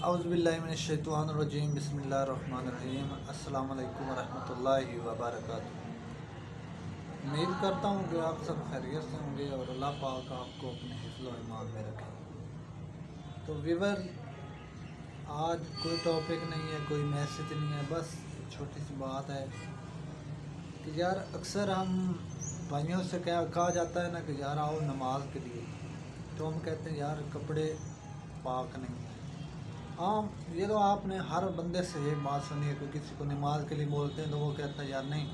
औज़ुबिल्लाहिमिनश्शैतानिर्रजीम बिस्मिल्लाहिर्रहमानिर्रहीम अस्सलामु अलैकुम वरहमतुल्लाहि वबरकातुहू। उम्मीद करता हूँ कि आप सब खैरियत से होंगे और अल्लाह पाक आपको अपने हिफ्ज़ व ईमान में रखे। तो व्यूअर, आज कोई टॉपिक नहीं है, कोई मैसेज नहीं है, बस एक छोटी सी बात है कि यार अक्सर हम भाइयों से क्या कहा जाता है ना कि यार आओ नमाज के लिए, तो हम कहते हैं यार कपड़े पाक नहीं है। हाँ, ये तो आपने हर बंदे से ये बात सुनी है कि किसी को नमाज के लिए बोलते हैं तो वो कहता है यार नहीं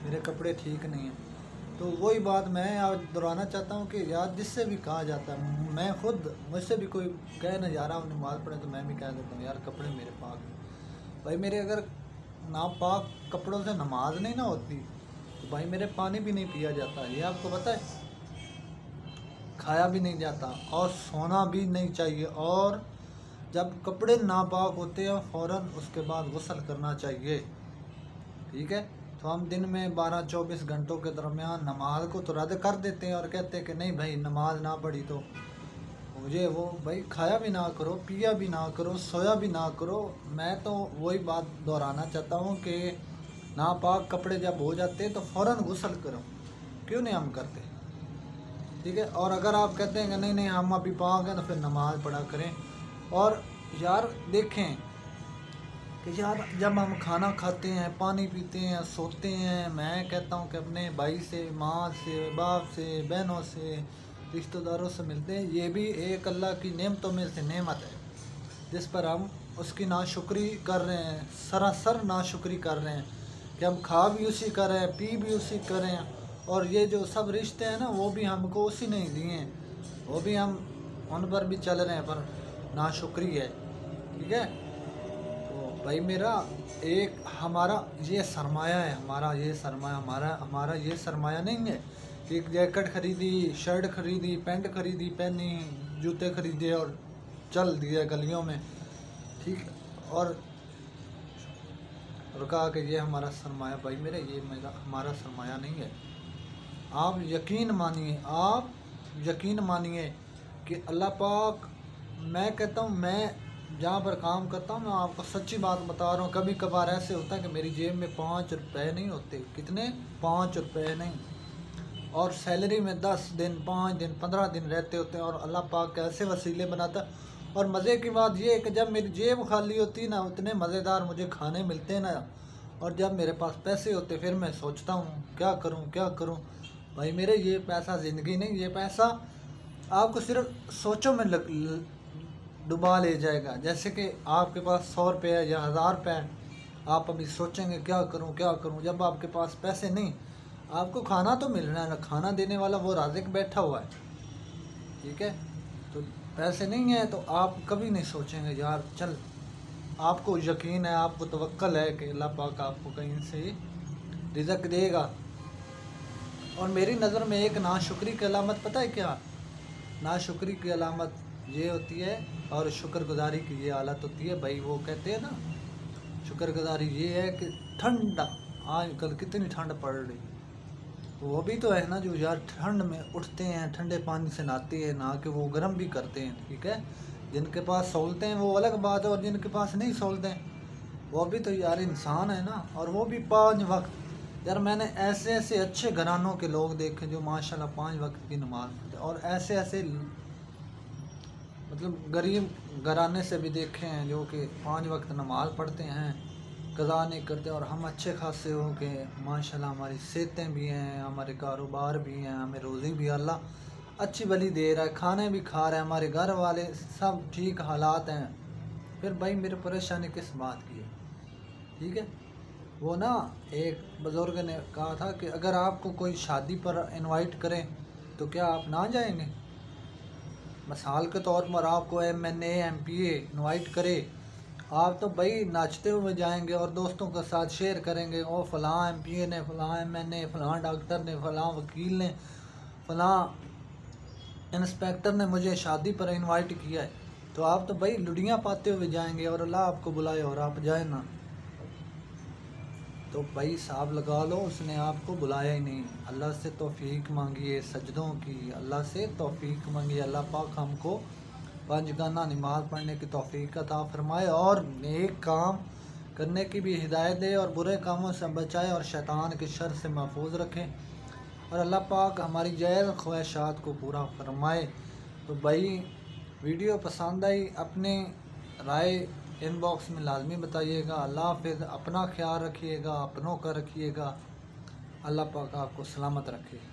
मेरे कपड़े ठीक नहीं हैं। तो वही बात मैं आज दोहराना चाहता हूँ कि यार जिससे भी कहा जाता है, मैं खुद मुझसे भी कोई कहे ना यार आप नमाज पढ़े तो मैं भी कह देता हूँ यार कपड़े मेरे पाक हैं। भाई मेरे अगर नापाक कपड़ों से नमाज नहीं ना होती तो भाई मेरे पानी भी नहीं पिया जाता, ये आपको पता है, खाया भी नहीं जाता और सोना भी नहीं चाहिए। और जब कपड़े नापाक होते हैं फ़ौरन उसके बाद गुस्ल करना चाहिए, ठीक है। तो हम दिन में 12-24 घंटों के दरमियान नमाज को तो रद्द कर देते हैं और कहते हैं कि नहीं भाई नमाज ना पढ़ी तो मुझे वो भाई खाया भी ना करो, पिया भी ना करो, सोया भी ना करो। मैं तो वही बात दोहराना चाहता हूँ कि नापाक कपड़े जब हो जाते हैं तो फ़ौरन गुस्ल करो, क्यों नहीं हम करते, ठीक है। और अगर आप कहते हैं कि नहीं नहीं हम अभी पाक हैं तो फिर नमाज पढ़ा करें। और यार देखें कि यार जब हम खाना खाते हैं, पानी पीते हैं, सोते हैं, मैं कहता हूँ कि अपने भाई से, माँ से, बाप से, बहनों से, रिश्तेदारों से मिलते हैं, ये भी एक अल्लाह की नेमतों में से नेमत है जिस पर हम उसकी नाशुक्री कर रहे हैं, सरासर नाशुक्री कर रहे हैं कि हम खा भी उसी कर रहे हैं, पी भी उसी कर रहे हैं। और ये जो सब रिश्ते हैं ना वो भी हमको उसी ने दिए हैं, वो भी हम उन पर भी चल रहे हैं, पर नाशुक्री है, ठीक है। तो भाई मेरा एक हमारा ये सरमाया है, हमारा ये सरमाया, हमारा ये सरमाया नहीं है कि एक जैकेट खरीदी, शर्ट खरीदी, पैंट खरीदी, पहनी, जूते खरीदे और चल दिए गलियों में, ठीक। और कहा कि ये हमारा सरमाया, भाई मेरे ये मेरा हमारा सरमाया नहीं है। आप यकीन मानिए कि अल्लाह पाक, मैं कहता हूँ, मैं जहाँ पर काम करता हूँ मैं आपको सच्ची बात बता रहा हूँ, कभी कभार ऐसे होता है कि मेरी जेब में 5 रुपये नहीं होते, कितने 5 रुपये नहीं, और सैलरी में 10 दिन, 5 दिन, 15 दिन रहते होते हैं, और अल्लाह पाक कैसे वसीले बनाता। और मज़े की बात यह है कि जब मेरी जेब खाली होती ना उतने मज़ेदार मुझे खाने मिलते हैं ना, और जब मेरे पास पैसे होते फिर मैं सोचता हूँ क्या करूँ। भाई मेरे ये पैसा ज़िंदगी नहीं, ये पैसा आपको सिर्फ सोचों में डुबा ले जाएगा। जैसे कि आपके पास 100 रुपये है या 1000 रुपये है, आप अभी सोचेंगे क्या करूं, जब आपके पास पैसे नहीं, आपको खाना तो मिल रहा है ना, खाना देने वाला वो राज़िक बैठा हुआ है, ठीक है। तो पैसे नहीं है तो आप कभी नहीं सोचेंगे यार चल, आपको यकीन है, आपको तवक्कल है कि अल्लाह पाक आपको कहीं से रिज़्क़ देगा। और मेरी नज़र में एक नाशुक्री की अलामत पता है क्या? नाशुक्री की अलामत ये होती है और शुक्रगुजारी की ये हालत होती है। भाई वो कहते हैं ना, शुक्रगुजारी ये है कि ठंडा, आजकल कितनी ठंड पड़ रही, वो भी तो है ना जो यार ठंड में उठते हैं, ठंडे पानी से नहाते हैं, नहा के वो गर्म भी करते हैं, ठीक है। जिनके पास सहूलतें हैं वो अलग बात है, और जिनके पास नहीं सहूलतें वो भी तो यार इंसान है ना, और वो भी 5 वक्त। यार मैंने ऐसे ऐसे अच्छे घरानों के लोग देखे जो माशाल्लाह 5 वक्त की नमाज़ पढ़ते, और ऐसे ऐसे मतलब गरीब घराने से भी देखे हैं जो कि 5 वक्त नमाज़ पढ़ते हैं, कज़ा नहीं करते, और हम अच्छे खासे हो के माशाल्लाह हमारी सेहतें भी हैं, हमारे कारोबार भी हैं, हमें रोज़ी भी अल्लाह अच्छी भली दे रहा है, खाने भी खा रहे हैं, हमारे घर वाले सब ठीक हालात हैं। फिर भाई मेरे परेशानी किस बात की है, ठीक है। वो ना एक बुज़ुर्ग ने कहा था कि अगर आपको कोई शादी पर इनवाइट करें तो क्या आप ना जाएंगे? मिसाल के तौर पर आपको MNA MPA इनवाइट करे, आप तो भाई नाचते हुए जाएंगे और दोस्तों के साथ शेयर करेंगे, ओ फ़लाँ MPA ने, फ़लाँ MNA, फ़लाँ डॉक्टर ने, फ़लाँ वकील ने, फ़लाँ इंस्पेक्टर ने मुझे शादी पर इनवाइट किया है, तो आप तो भाई लुड़ियाँ पाते हुए जाएंगे और अल्लाह आपको बुलाए और आप जाए ना, तो भाई हिसाब लगा लो उसने आपको बुलाया ही नहीं। अल्लाह से तौफीक मांगिए सजदों की, अल्लाह से तौफीक मांगिए, अल्लाह पाक हमको 5 गाना नमाज पढ़ने की तौफीक अता फरमाए और नेक काम करने की भी हिदायत दे और बुरे कामों से बचाए और शैतान के शर से महफूज रखें और अल्लाह पाक हमारी जायज़ ख्वाहिशात को पूरा फरमाए। तो भाई वीडियो पसंद आई, अपने राय इनबॉक्स में लाजमी बताइएगा। अल्लाह हाफ़िज़, अपना ख्याल रखिएगा, अपनों का रखिएगा। अल्लाह पाक आपको सलामत रखे।